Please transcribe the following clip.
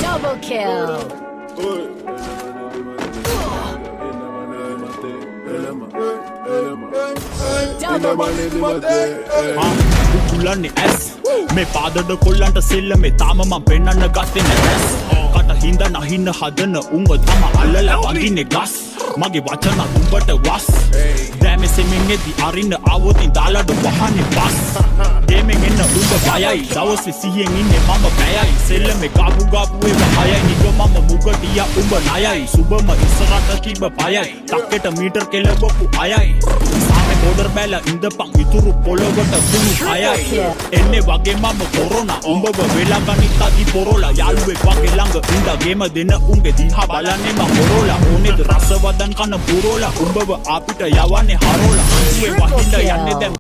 Double kill. කුලන්නේ ඇස් මේ පාදඩ කොල්ලන්ට සෙල්ල මේ තාම මම පෙන්නන්න ගත්තේ නැස් කට හින්ද නහින්න හදන උඹ තම අල්ලලා වඳින්නේ ගස් මගේ වචන උඹට වස් දැමෙ සෙමින් එදි අරින්න ආවොතින් දාලඩ වහන්නේ බස් දෙමෙන් එන්න උඹ බයයි දවසේ සිහියෙන් ඉන්නේ මම බයයි සෙල්ල මේ ගාපු ගාපු ඒව හයයි නිග මම මුගටියා උඹ ණයයි සුබම ඉස්සරට තිබ්බ පයයි තක්කෙට මීටර් කෙලවපු අයයි සාමේ බෝඩර් බැල ඉඳපන් ඉතුරු පොළොවට පුණු අයයි එන්නේ වගේ මම කොරෝනා උඹව වෙලා ගනිත්තාදි පොරෝලා යාළුවෙක් වගේ ළඟ ඉඳගේම දෙන උන්ගේ දිහා බලන්නේ මම හොරෝලා ඕනේද රසවදන් කන පුරෝලා උඹව අපිට යවන්නේ හරෝලා උඹේ වහින්න යන්නේ දැන්